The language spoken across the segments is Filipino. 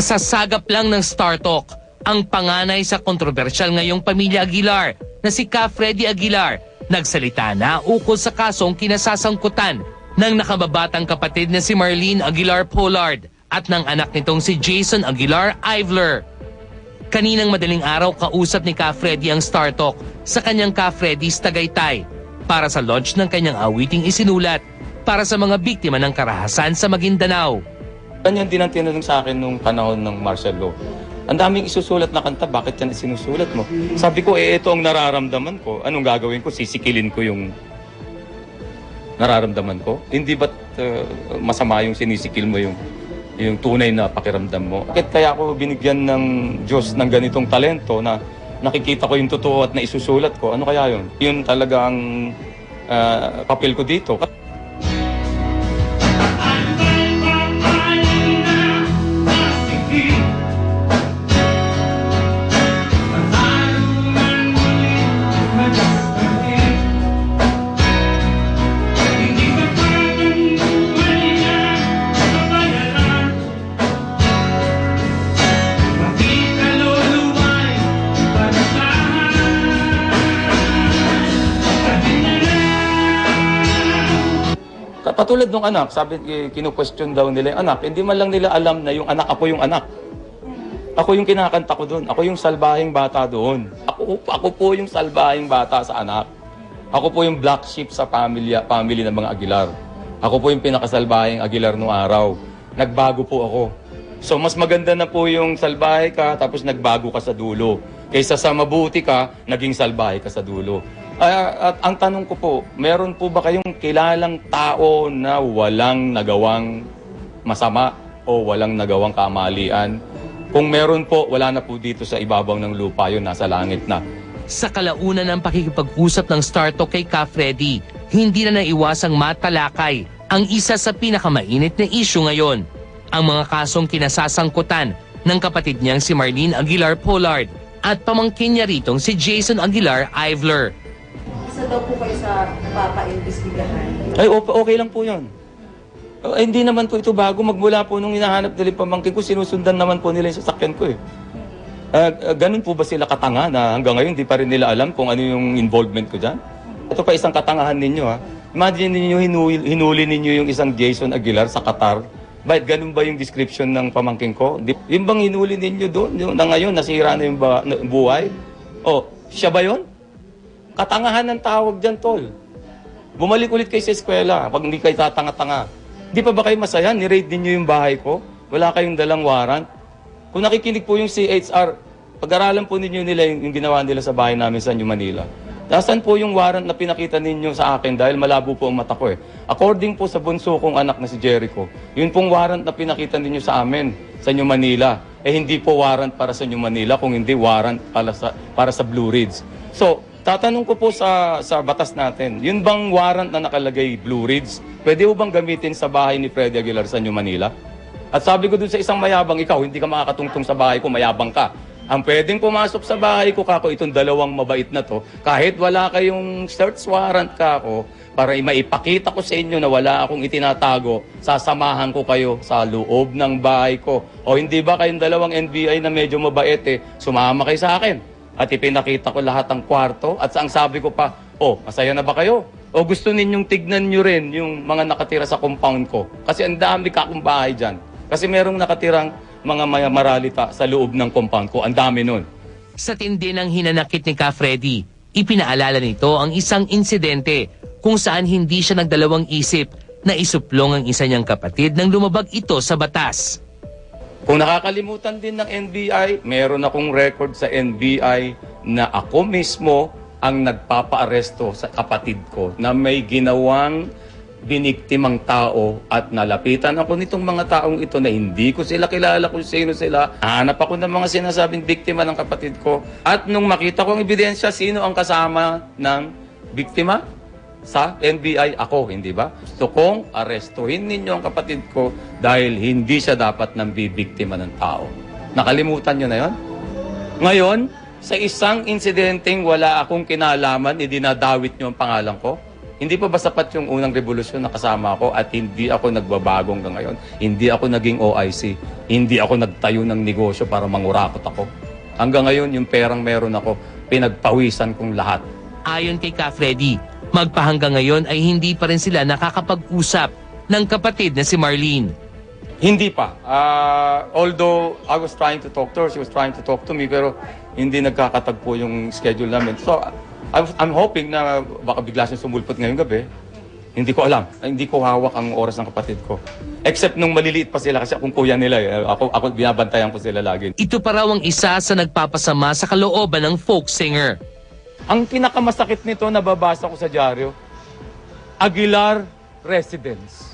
Kasasagap lang ng Star Talk ang panganay sa kontrobersyal ngayong pamilya Aguilar na si Ka Freddy Aguilar nagsalita na ukol sa kasong kinasasangkutan ng nakababatang kapatid na si Marlene Aguilar Pollard at ng anak nitong si Jason Aguilar Ivler. Kaninang madaling araw kausap ni Ka Freddy ang Star Talk sa kanyang Ka Freddy's Tagaytay para sa launch ng kanyang awiting isinulat para sa mga biktima ng karahasan sa Maguindanao. Ganyan din ang tinanong sa akin nung panahon ng martial law. Ang daming isusulat na kanta, bakit yan isinusulat mo? Sabi ko, ito ang nararamdaman ko. Anong gagawin ko? Sisikilin ko yung nararamdaman ko? Hindi ba't masama yung sinisikil mo yung tunay na pakiramdam mo? Bakit kaya ako binigyan ng Diyos ng ganitong talento na nakikita ko yung totoo at naisusulat ko? Ano kaya yun? Yun talaga ang papel ko dito. Patulad ng anak, sabi, kinu-question daw nila yung anak, hindi man lang nila alam na yung anak, ako yung anak. Ako yung kinakanta ko doon. Ako yung salbahing bata doon. Ako po yung salbahing bata sa anak. Ako po yung black sheep sa family ng mga Aguilar. Ako po yung pinakasalbahing Aguilar noong araw. Nagbago po ako. So mas maganda na po yung salbahe ka, tapos nagbago ka sa dulo. Kaysa sa mabuti ka, naging salbahe ka sa dulo. At ang tanong ko po, meron po ba kayong kilalang tao na walang nagawang masama o walang nagawang kamalian? Kung meron po, wala na po dito sa ibabaw ng lupa, yun nasa langit na. Sa kalaunan ng pakikipag-usap ng Star Talk kay Ka Freddy, hindi na naiwasang matalakay ang isa sa pinakamainit na issue ngayon, ang mga kasong kinasasangkutan ng kapatid niyang si Marlene Aguilar Pollard at pamangkin niya ritong si Jason Aguilar Ivler. Isa daw po kayo sa papaimbestigahan. Ay, okay lang po yun. Hindi naman po ito bago. Magmula po nung hinahanap nila yung pamangkin ko, sinusundan naman po nila yung sasakyan ko eh. Ganun po ba sila katanga na hanggang ngayon di pa rin nila alam kung ano yung involvement ko dyan? Ito pa isang katangahan ninyo ha. Imagine ninyo hinuli ninyo yung isang Jason Aguilar sa Qatar. Bakit ganun ba yung description ng pamangkin ko? Yung bang hinuli ninyo doon? Yung na ngayon nasira na yung buhay? O, siya ba yun? Katangahan ng tawag dyan, tol. Bumalik ulit kayo sa eskwela pag hindi kayo tatanga-tanga. Di pa ba kayo masaya? Ni-raid ninyo yung bahay ko? Wala kayong dalang warrant? Kung nakikinig po yung CHR, pag-aralan po ninyo nila yung ginawa nila sa bahay namin sa New Manila. Nasaan po yung warrant na pinakita ninyo sa akin dahil malabo po ang mata ko eh. According po sa bunso kong anak na si Jericho, yun pong warrant na pinakita ninyo sa amin sa New Manila. Eh hindi po warrant para sa New Manila, kung hindi warrant para sa Blue Ridge. So, tatanong ko po sa batas natin, yun bang warrant na nakalagay Blue Ridge, pwede mo bang gamitin sa bahay ni Freddy Aguilar sa New Manila? At sabi ko dun sa isang mayabang, ikaw, hindi ka makakatungtong sa bahay ko, mayabang ka. Ang pwedeng pumasok sa bahay ko, kako, itong dalawang mabait na to, kahit wala kayong search warrant kako, para maipakita ko sa inyo na wala akong itinatago, sasamahan ko kayo sa loob ng bahay ko. O hindi ba kayong dalawang NBI na medyo mabait eh, sumama kayo sa akin? At ipinakita ko lahat ng kwarto at ang sabi ko pa, masaya na ba kayo? O gusto ninyong tignan nyo rin yung mga nakatira sa compound ko? Kasi ang dami kakong bahay dyan. Kasi merong nakatirang mga maralita sa loob ng compound ko. Ang dami nun. Sa tindi ng hinanakit ni Ka Freddy, ipinaalala nito ang isang insidente kung saan hindi siya nagdalawang isip na isuplong ang isa niyang kapatid nang lumabag ito sa batas. Kung nakakalimutan din ng NBI, meron akong record sa NBI na ako mismo ang nagpapaaresto sa kapatid ko na may ginawang biniktimang tao at nalapitan ako nitong mga taong ito na hindi ko sila kilala kung sino sila. Hanap ako ng mga sinasabing biktima ng kapatid ko. At nung makita ko ang ebidensya, sino ang kasama ng biktima? Sa NBI, ako, hindi ba? Gusto kong arestuhin ninyo ang kapatid ko dahil hindi siya dapat nang bibiktima ng tao. Nakalimutan nyo na yon? Ngayon, sa isang insidenteng wala akong kinalaman, idinadawit nyo ang pangalan ko, Hindi pa ba sapat yung unang revolusyon na kasama ko at hindi ako nagbabago hanggang ngayon? Hindi ako naging OIC. Hindi ako nagtayo ng negosyo para mangurakot ako. Hanggang ngayon, yung perang meron ako, pinagpawisan kong lahat. Ayon kay Ka Freddy, magpahanggang ngayon ay hindi pa rin sila nakakapag-usap ng kapatid na si Marlene. Hindi pa. Although I was trying to talk to her, she was trying to talk to me, pero hindi nagkakatagpo yung schedule namin. So, I'm hoping na baka bigla siyang sumulpot ngayong gabi. Hindi ko alam. Hindi ko hawak ang oras ng kapatid ko. Except nung maliliit pa sila kasi akong kuya nila. Ako binabantayan ko sila lagi. Ito pa raw ang isa sa nagpapasama sa kalooban ng folk singer. Ang pinakamasakit nito, nababasa ko sa dyaryo, Aguilar Residence.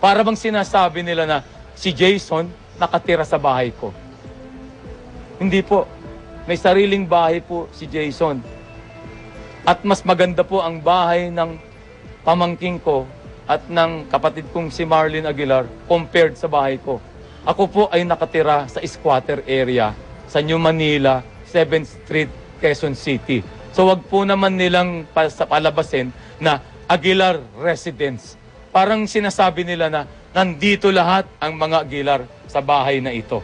Para bang sinasabi nila na si Jason nakatira sa bahay ko. Hindi po. May sariling bahay po si Jason. At mas maganda po ang bahay ng pamangking ko at ng kapatid kong si Marlene Aguilar compared sa bahay ko. Ako po ay nakatira sa squatter area sa New Manila, 7th Street, Quezon City. So wag po naman nilang palabasin na Aguilar Residence. Parang sinasabi nila na nandito lahat ang mga Aguilar sa bahay na ito.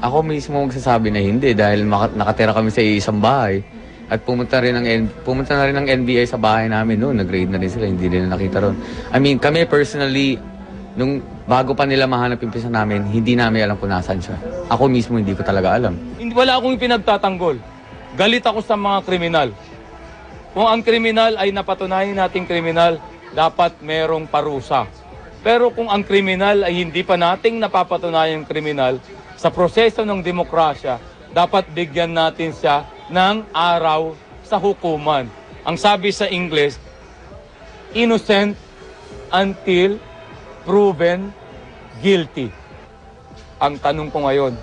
Ako mismo magsasabi na hindi dahil nakatira kami sa isang bahay. At pumunta na rin ng NBI sa bahay namin noon. Nag-raid na rin sila, hindi rin nakita ron. I mean, kami personally, nung bago pa nila mahanap yung pisa namin, hindi namin alam kung nasaan siya. Ako mismo hindi ko talaga alam. Wala akong pinagtatanggol. Galit ako sa mga kriminal. Kung ang kriminal ay napatunayan nating kriminal, dapat merong parusa. Pero kung ang kriminal ay hindi pa nating napapatunayan kriminal, sa proseso ng demokrasya, dapat bigyan natin siya ng araw sa hukuman. Ang sabi sa English, innocent until proven guilty. Ang tanong ko ngayon,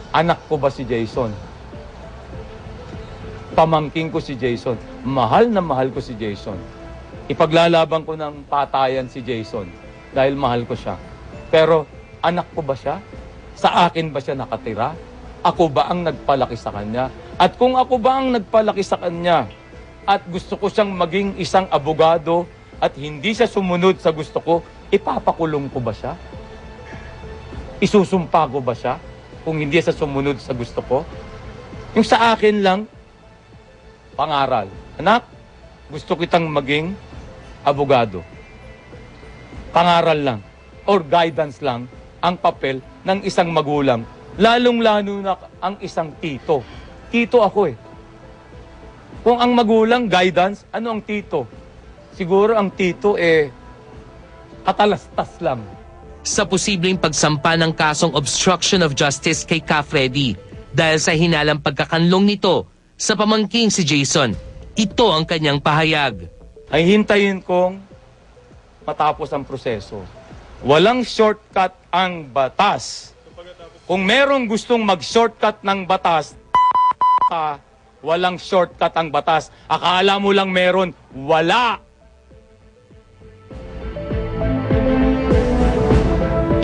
anak ko ba si Jason? Pamangking ko si Jason. Mahal na mahal ko si Jason. Ipaglalaban ko ng patayan si Jason dahil mahal ko siya. Pero anak ko ba siya? Sa akin ba siya nakatira? Ako ba ang nagpalaki sa kanya? At kung ako ba ang nagpalaki sa kanya at gusto ko siyang maging isang abogado at hindi siya sumunod sa gusto ko, ipapakulong ko ba siya? Isusumpa ko ba siya kung hindi siya sumunod sa gusto ko? Yung sa akin lang, pangaral. Anak, gusto kitang maging abogado. Pangaral lang or guidance lang ang papel ng isang magulang. Lalong-lalo na ang isang tito. Tito ako eh. Kung ang magulang, guidance, ano ang tito? Siguro ang tito katalastas lang. Sa posibleng pagsampa ng kasong obstruction of justice kay Ka Freddy dahil sa hinalang pagkakanlong nito sa pamangking si Jason, ito ang kanyang pahayag. Ay hintayin kong matapos ang proseso. Walang shortcut ang batas. Kung merong gustong mag-shortcut ng batas, walang shortcut ang batas. Akala mo lang meron, wala.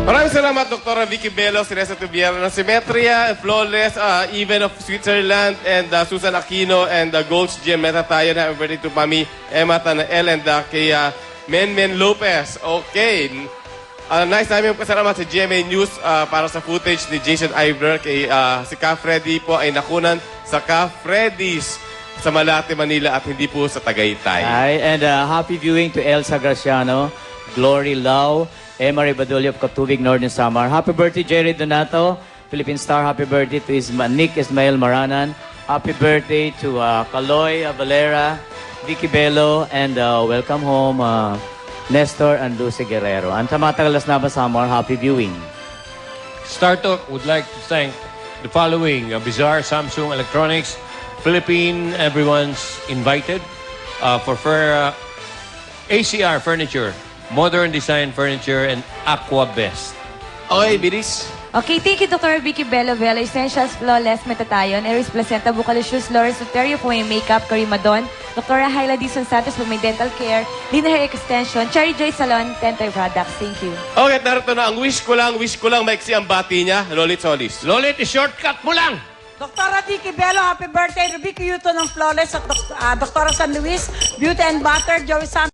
Maraming salamat, Dr. Vicky Bello, Teresa Tubiera ng Symmetria, Flawless, Even of Switzerland, and Susan Aquino, and Gold's Gym. Meta tayo na happy birthday to Mami Emma Tanael, and kay Men Lopez. Okay. Nice namin kasalamat sa GMA News para sa footage ni Jason Ivler. Kay si Ka Freddy po ay nakunan sa Ka Freddy's sa Malate, Manila at hindi po sa Tagaytay. And happy viewing to Elsa Graciano, Glory Lau, Emma Ribadulio of Katubig, Northern Samar. Happy birthday, Jerry Donato, Philippine Star. Happy birthday to Nick Ismael Maranan. Happy birthday to Kaloy Valera, Vicky Bello, and welcome home, Nestor and Lucy Guerrero. Ang tamatagalas na ba Samar, happy viewing. StarTalk would like to thank the following: Bizarre, Samsung Electronics, Philippine, everyone's invited for ACR Furniture, Modern Design Furniture, and Aqua Best. Okay, bilis. Okay, thank you, Dr. Vicky Bello Vela, Essentials Flawless Metatayon, Eris Placenta, Bucalicious, Laura Soterio for may makeup, Karimadon, Dr. Hyla Dizon Santos for may dental care, Lina Hair Extension, Cherry Joy Salon, Tentay Products. Thank you. Okay, narito na ang wish ko lang, maiksi ang bati niya, Lolit Solis. Lolit, shortcut mo lang! Doktora Vicky Bello, happy birthday. Rubico Yuto ng Flawless at Doktora San Luis, Beauty and Butter, Joey Sam.